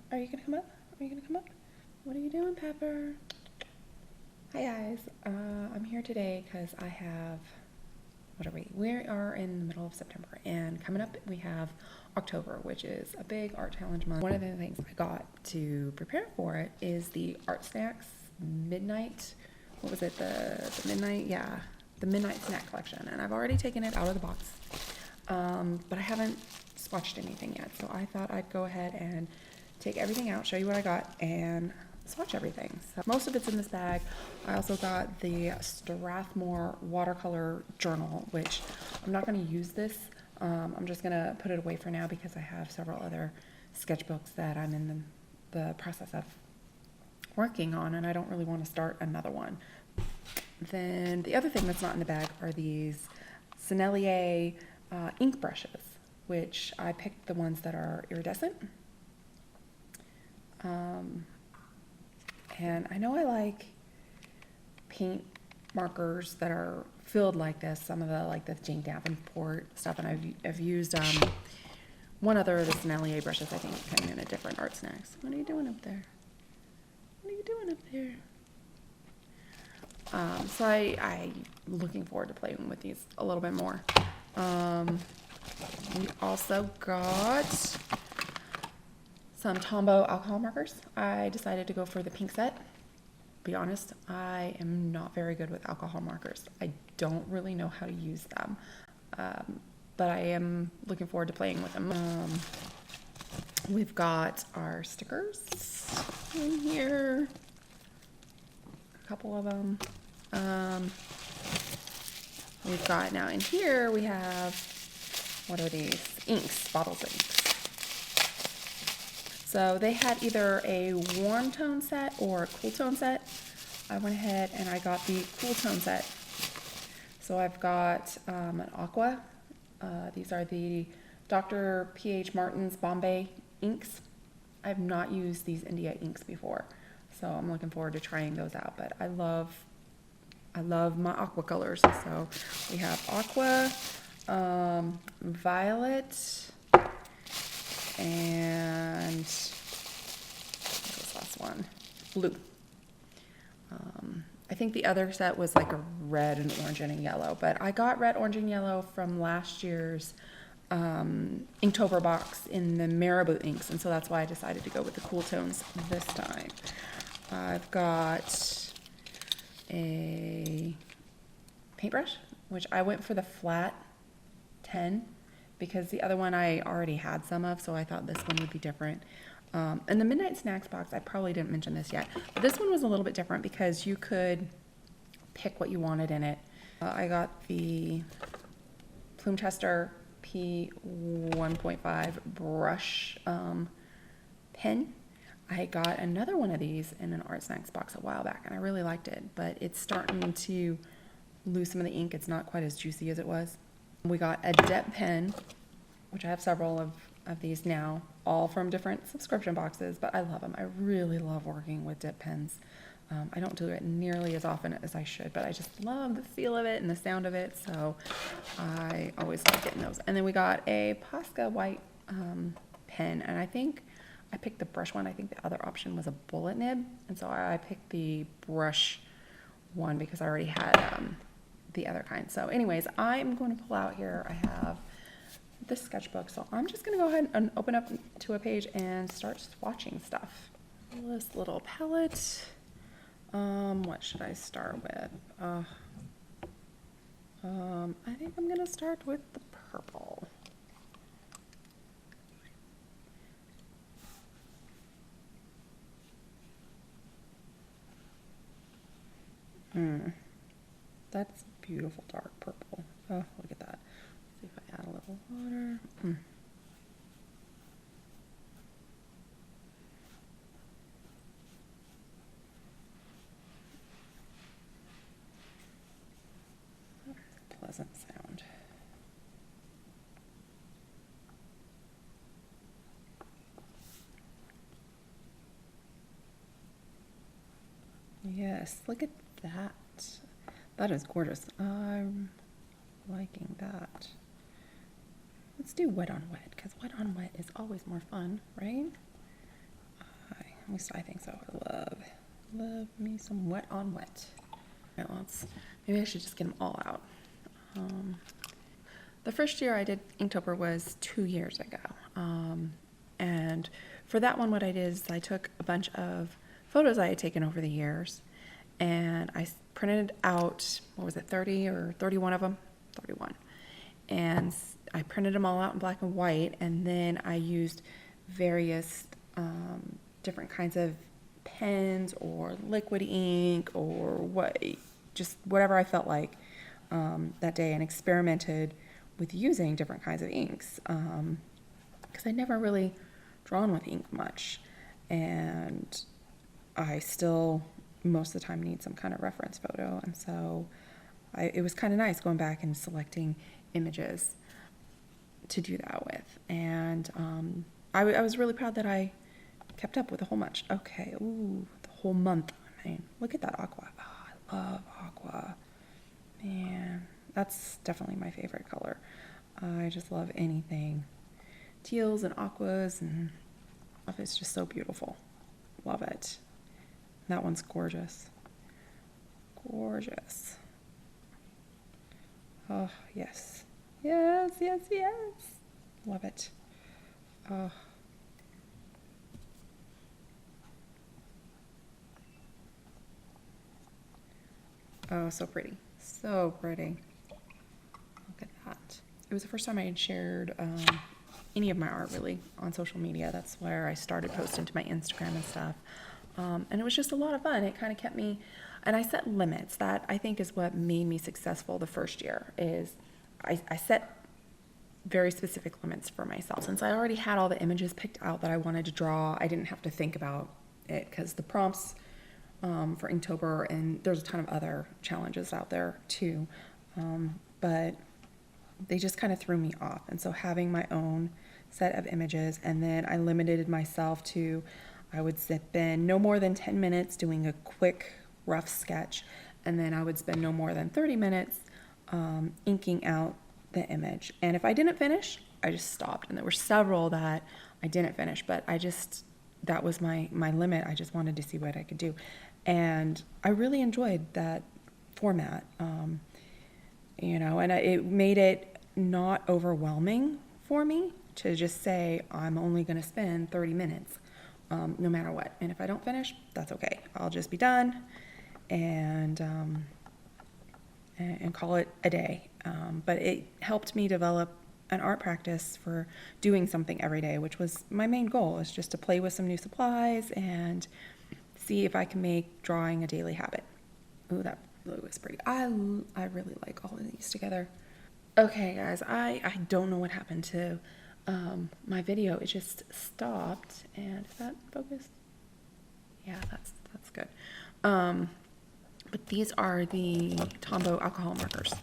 Are you gonna come up? Are you gonna come up? What are you doing, Pepper? Hi guys, I'm here today because I have, what are we? We are in the middle of September, and coming up we have October, which is a big art challenge month. One of the things I got to prepare for it is the ARTSNACK Midnight, what was it, the midnight, yeah, the Midnight Snack Collection, and I've already taken it out of the box, but I haven't swatched anything yet, so I thought I'd go ahead and take everything out, show you what I got, and swatch everything. So most of it's in this bag. I also got the Strathmore watercolor journal, which I'm not going to use this. I'm just going to put it away for now because I have several other sketchbooks that I'm in the process of working on, and I don't really want to start another one. Then the other thing that's not in the bag are these Sennelier ink brushes, which I picked the ones that are iridescent. And I know I like paint markers that are filled like this, some of the like the Jane Davenport stuff, and I've used one other of the Sennelier brushes, I think, kind of in a different ARTSNACK. What are you doing up there? What are you doing up there? So I'm looking forward to playing with these a little bit more. We also got some Tombow alcohol markers. I decided to go for the pink set. Be honest, I am not very good with alcohol markers. I don't really know how to use them, but I am looking forward to playing with them. We've got our stickers in here, a couple of them. We've got, now in here we have, what are these? Inks, bottles of inks. So they had either a warm tone set or a cool tone set. I went ahead and I got the cool tone set. So I've got an aqua. These are the Dr. P.H. Martin's Bombay inks. I have not used these India inks before, so I'm looking forward to trying those out. But I love my aqua colors. So we have aqua, violet, and what's this last one? Blue. I think the other set was like a red and orange and a yellow, but I got red, orange, and yellow from last year's Inktober box in the Marabou inks, and so that's why I decided to go with the cool tones this time. I've got a paintbrush, which I went for the flat 10 because the other one I already had some of, so I thought this one would be different. And the Midnight Snacks box, I probably didn't mention this yet, but this one was a little bit different because you could pick what you wanted in it. I got the Plume Tester P1.5 brush pen. I got another one of these in an ARTSNACK box a while back, and I really liked it, but it's starting to lose some of the ink. It's not quite as juicy as it was. We got a dip pen, which I have several of these now, all from different subscription boxes, but I love them. I really love working with dip pens. I don't do it nearly as often as I should, but I just love the feel of it and the sound of it, so I always love getting those. And then we got a Posca white pen, and I think I picked the brush one. I think the other option was a bullet nib, and so I picked the brush one because I already had the other kind. So anyways, I'm going to pull out here. I have this sketchbook, so I'm just going to go ahead and open up to a page and start swatching stuff. This little palette. What should I start with? I think I'm going to start with the purple. That's beautiful dark purple. Oh, look at that. Let's see if I add a little water. Pleasant sound. Yes, look at that. That is gorgeous. I'm liking that. Let's do wet on wet, because wet on wet is always more fun, right? least I think so. I love me some wet on wet. All right, maybe I should just get them all out. The first year I did Inktober was 2 years ago. And for that one, what I did is I took a bunch of photos I had taken over the years, and I printed out, what was it, 30 or 31 of them? 31. And I printed them all out in black and white, and then I used various different kinds of pens or liquid ink or just whatever I felt like that day, and experimented with using different kinds of inks because I'd never really drawn with ink much, and I still most of the time need some kind of reference photo, and so it was kind of nice going back and selecting images to do that with. And I was really proud that I kept up with a whole bunch. Okay, ooh, the whole month. I mean, look at that aqua. Oh, I love aqua. Man, that's definitely my favorite color. I just love anything teals and aquas, and it's just so beautiful. Love it. That one's gorgeous. Gorgeous. Oh, yes. Yes, yes, yes. Love it. Oh. Oh, so pretty. So pretty. Look at that. It was the first time I had shared any of my art, really, on social media. That's where I started posting to my Instagram and stuff. And it was just a lot of fun. It kind of kept me, and I set limits. That, I think, is what made me successful the first year, is I set very specific limits for myself. Since I already had all the images picked out that I wanted to draw, I didn't have to think about it, because the prompts for Inktober, and there's a ton of other challenges out there too, but they just kind of threw me off. And so having my own set of images, and then I limited myself to, I would spend no more than 10 minutes doing a quick rough sketch, and then I would spend no more than 30 minutes inking out the image. And if I didn't finish, I just stopped. And there were several that I didn't finish, but that was my limit. I just wanted to see what I could do. And I really enjoyed that format, and it made it not overwhelming for me to just say, I'm only going to spend 30 minutes, no matter what. And if I don't finish, that's okay. I'll just be done and call it a day. But it helped me develop an art practice for doing something every day, which was my main goal, is just to play with some new supplies and see if I can make drawing a daily habit. Ooh, that blue is pretty. I really like all of these together. Okay, guys, I don't know what happened to my video. It just stopped. And is that focused? Yeah, that's good. But these are the Tombow alcohol markers.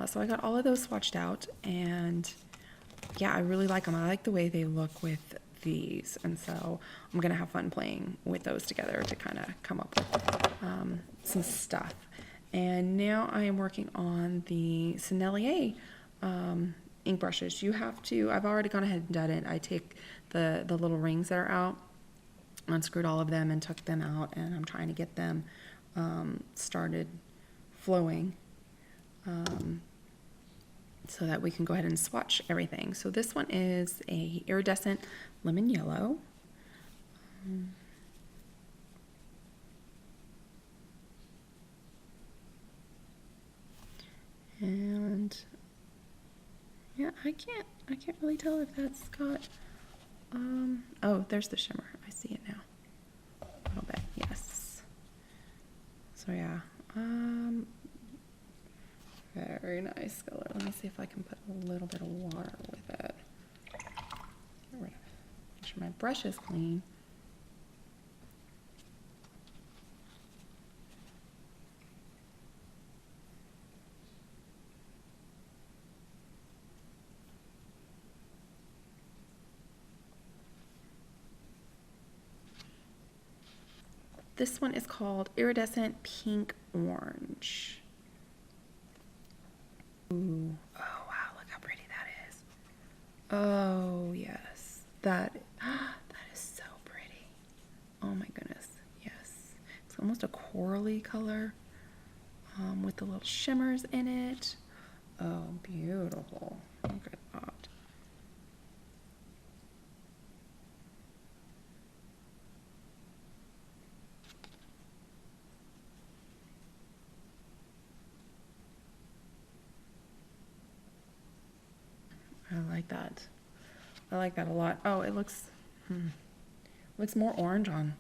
So I got all of those swatched out, and yeah, I really like them. I like the way they look with these, and so I'm gonna have fun playing with those together to kind of come up with some stuff. And now I am working on the Sennelier ink brushes. I've already gone ahead and done it. I take the little rings that are out, unscrewed all of them and took them out, and I'm trying to get them started flowing so that we can go ahead and swatch everything. So this one is a iridescent lemon yellow. And yeah, I can't really tell if that's got oh, there's the shimmer. I see it now. A little bit, yes. So yeah, very nice color. Let me see if I can put a little bit of water with it. Make sure my brush is clean. This one is called Iridescent Pink Orange. Ooh. Oh wow, look how pretty that is. Oh yes, that is so pretty. Oh Oh my goodness, yes. It's almost a corally color with the little shimmers in it. Oh, beautiful. Look at that. I like that. I like that a lot. Oh, it looks more orange on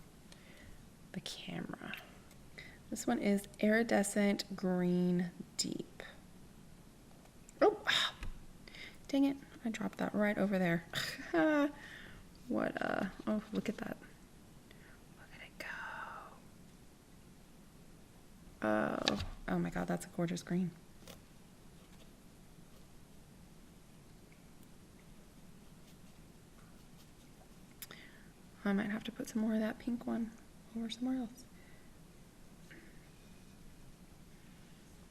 the camera. This one is Iridescent Green Deep. Oh, dang it. I dropped that right over there. What, oh, look at that. Look at it go. Oh my God, that's a gorgeous green. I might have to put some more of that pink one over somewhere else.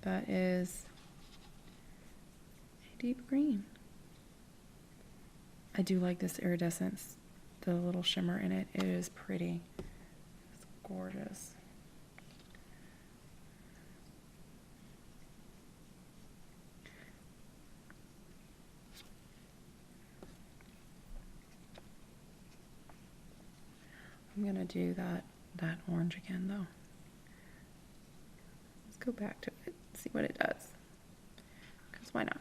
That is a deep green. I do like this iridescence, the little shimmer in it. It is pretty. It's gorgeous. I'm gonna do that orange again though. Let's go back to it, see what it does. Because why not?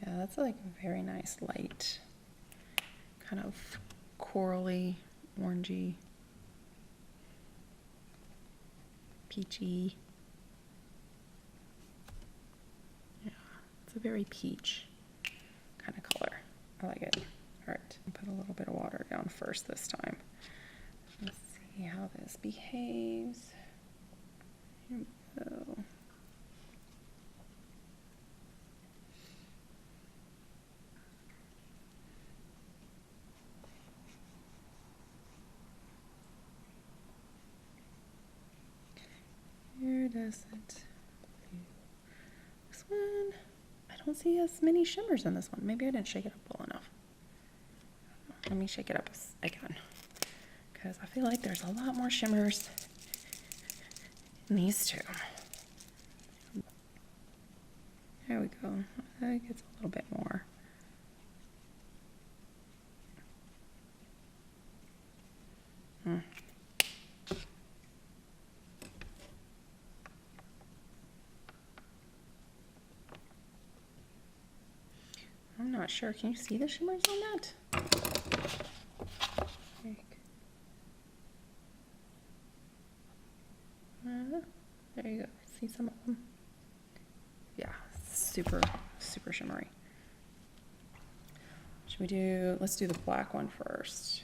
Yeah, that's like a very nice light, kind of corally, orangey, peachy. Yeah, it's a very peach kind of color. I like it. All right, I'll put a little bit of water down first this time. Let's see how this behaves. Here we go. Iridescent. This one, I don't see as many shimmers in this one. Maybe I didn't shake it up well enough. Let me shake it up again, because I feel like there's a lot more shimmers in these two. There we go. That gets a little bit more. I'm not sure. Can you see the shimmers on that? There you go. See some of them? Yeah, super, super shimmery. Should we do, let's do the black one first.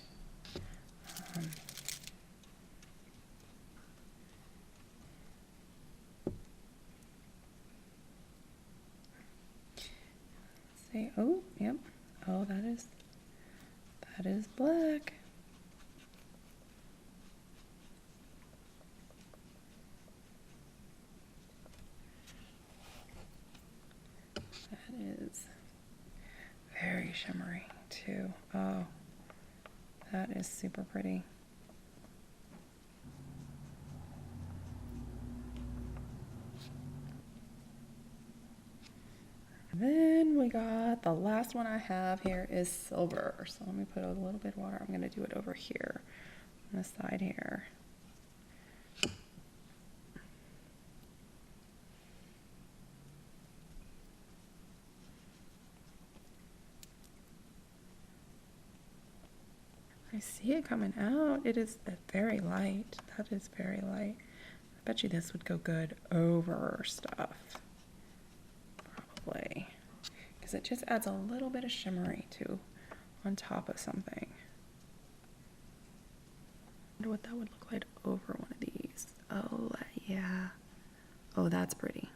Say, oh, yep. Oh, that is black. That is very shimmery too. Oh, that is super pretty. Then we got the last one I have here is silver. So let me put a little bit of water. I'm going to do it over here on the side here. I see it coming out. It is very light. That is very light. I bet you this would go good over stuff. Probably. Because it just adds a little bit of shimmery too on top of something. I wonder what that would look like over one of these. Oh, yeah. Oh, that's pretty.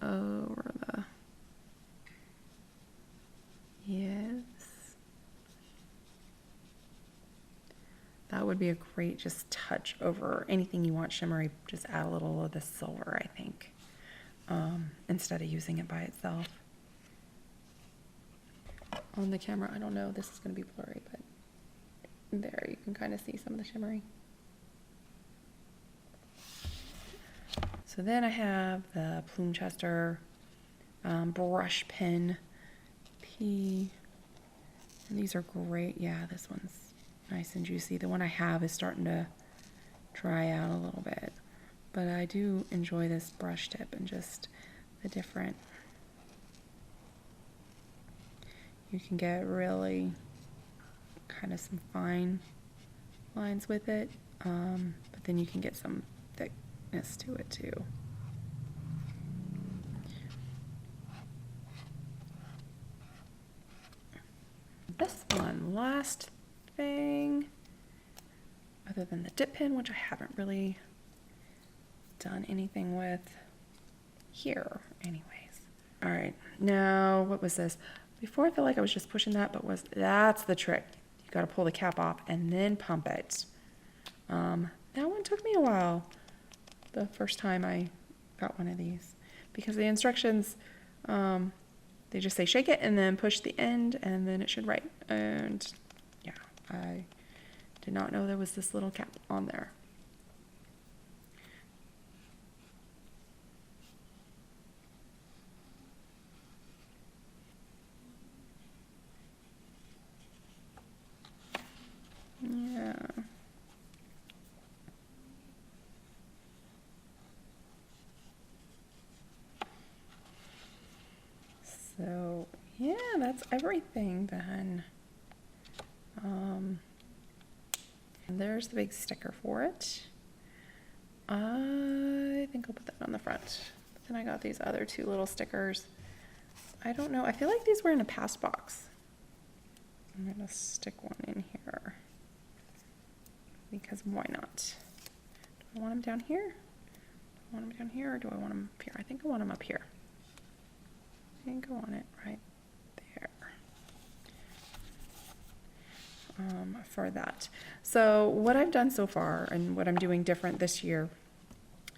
Over the... would be a great just touch over anything you want shimmery. Just add a little of the silver, I think, instead of using it by itself. On the camera, I don't know, this is going to be blurry, but there you can kind of see some of the shimmery. So then I have the Plume Chester brush pen P, and these are great. Yeah, this one's nice and juicy. The one I have is starting to dry out a little bit, but I do enjoy this brush tip and just the different, you can get really kind of some fine lines with it, but then you can get some thickness to it too. This one, last thing, other than the dip pen, which I haven't really done anything with here anyways. All right, now what was this? Before I feel like I was just pushing that, but that's the trick. You got to pull the cap off and then pump it. That one took me a while, the first time I got one of these, because the instructions, they just say shake it and then push the end and then it should write. And yeah, I did not know there was this little cap on there. Yeah. So yeah, that's everything then. And there's the big sticker for it. I think I'll put that on the front. But then I got these other two little stickers. I don't know. I feel like these were in a past box. I'm gonna stick one in here because why not? Do I want them down here? Do I want them down here or do I want them up here? I think I want them up here. And go on it right there for that. So what I've done so far and what I'm doing different this year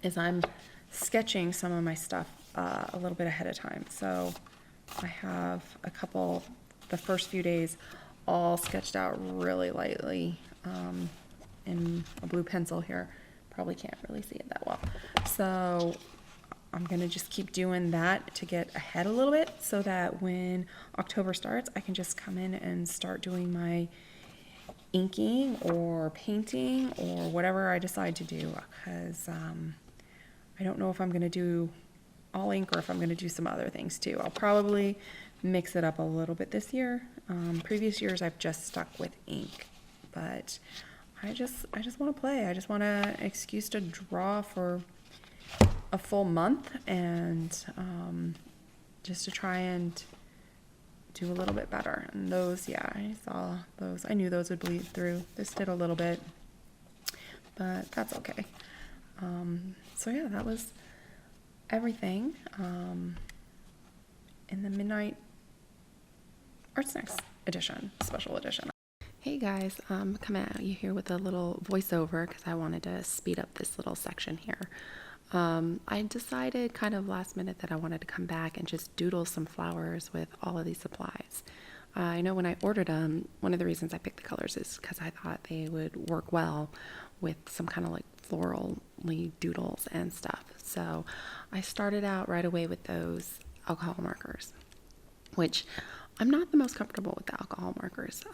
is I'm sketching some of my stuff a little bit ahead of time. So I have a couple, the first few days, all sketched out really lightly in a blue pencil here. Probably can't really see it that well. So I'm gonna just keep doing that to get ahead a little bit so that when October starts, I can just come in and start doing my inking or painting or whatever I decide to do, because I don't know if I'm gonna do all ink or if I'm gonna do some other things too. I'll probably mix it up a little bit this year. Previous years I've just stuck with ink, but I just want to play. I just want an excuse to draw for a full month and just to try and do a little bit better. And those, yeah, I saw those. I knew those would bleed through. This did a little bit, but that's okay. So yeah, that was everything in the Midnight ARTSNACK edition, special edition. Hey guys, I'm coming at you here with a little voiceover because I wanted to speed up this little section here. I decided kind of last minute that I wanted to come back and just doodle some flowers with all of these supplies. I know when I ordered them, one of the reasons I picked the colors is because I thought they would work well with some kind of like florally doodles and stuff. So I started out right away with those alcohol markers, which I'm not the most comfortable with the alcohol markers.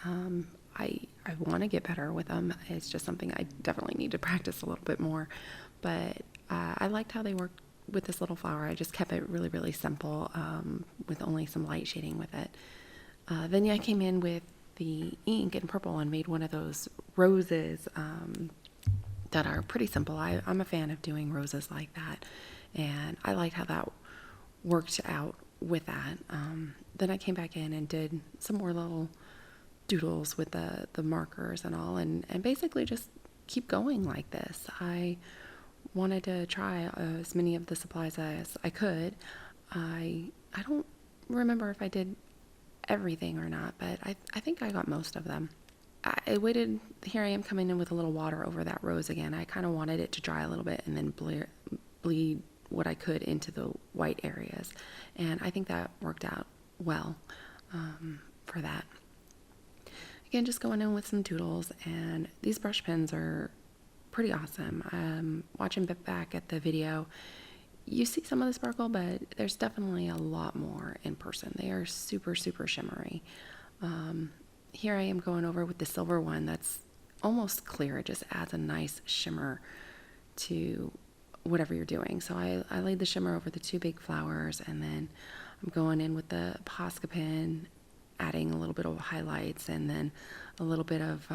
I want to get better with them. It's just something I definitely need to practice a little bit more. But I liked how they worked with this little flower. I just kept it really, really simple with only some light shading with it. Then I came in with the ink in purple and made one of those roses that are pretty simple. I'm a fan of doing roses like that. And I liked how that worked out with that. Then I came back in and did some more little doodles with the markers and all, and basically just keep going like this. I wanted to try as many of the supplies as I could. I don't remember if I did everything or not, but I think I got most of them. I waited, here I am coming in with a little water over that rose again. I kind of wanted it to dry a little bit and then bleed what I could into the white areas. And I think that worked out well for that. Again, just going in with some doodles, and these brush pens are pretty awesome. Watching back at the video, you see some of the sparkle, but there's definitely a lot more in person. They are super, super shimmery. Here I am going over with the silver one that's almost clear. It just adds a nice shimmer to whatever you're doing. So I laid the shimmer over the two big flowers, and then I'm going in with the Posca pen, adding a little bit of highlights and then a little bit of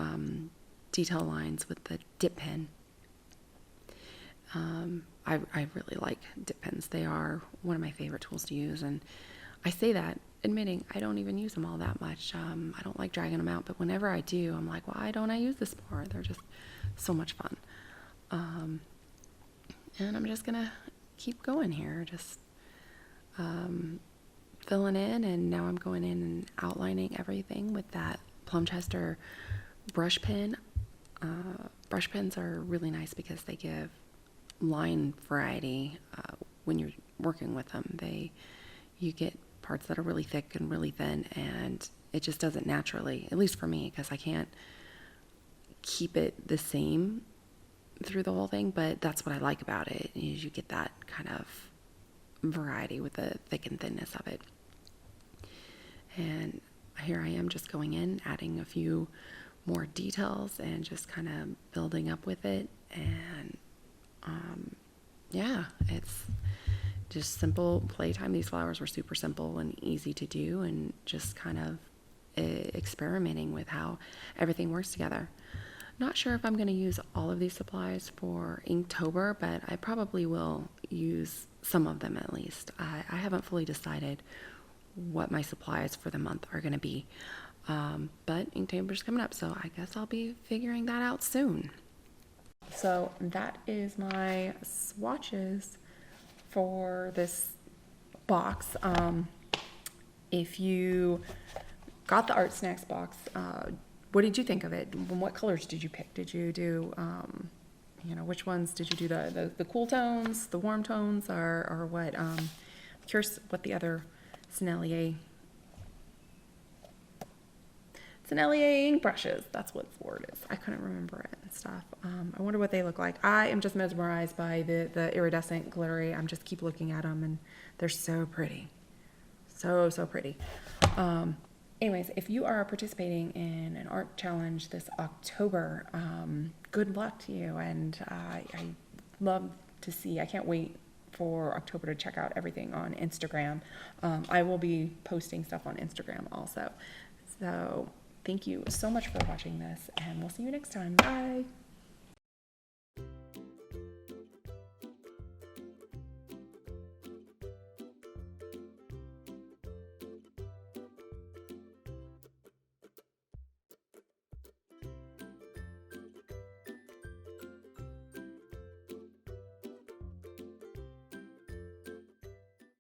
detail lines with the dip pen. I really like dip pens. They are one of my favorite tools to use, and I say that admitting I don't even use them all that much. I don't like dragging them out, but whenever I do, I'm like, why don't I use this more? They're just so much fun. And I'm just gonna keep going here, just filling in, and now I'm going in and outlining everything with that Plumchester brush pen. Brush pens are really nice because they give line variety when you're working with them. You get parts that are really thick and really thin, and it just does it naturally, at least for me, because I can't keep it the same through the whole thing. But that's what I like about it, is you get that kind of variety with the thick and thinness of it. And here I am just going in, adding a few more details and just kind of building up with it. And yeah, it's just simple playtime. These flowers were super simple and easy to do, and just kind of experimenting with how everything works together. Not sure if I'm going to use all of these supplies for Inktober, but I probably will use some of them at least. I haven't fully decided what my supplies for the month are going to be, but Inktober's coming up, so I guess I'll be figuring that out soon. So that is my swatches for this box. If you got the ARTSNACK box, what did you think of it? What colors did you pick? Did you do, which ones did you do? The cool tones, the warm tones, or what? I'm curious what the other Sennelier Ink Brushes, that's what the word is. I couldn't remember it and stuff. I wonder what they look like. I am just mesmerized by the iridescent glittery. I'm just keep looking at them, and they're so pretty. So pretty. Anyways, if you are participating in an art challenge this October, good luck to you. And I love to see, I can't wait for October to check out everything on Instagram. I will be posting stuff on Instagram also. So thank you so much for watching this, and we'll see you next time. Bye.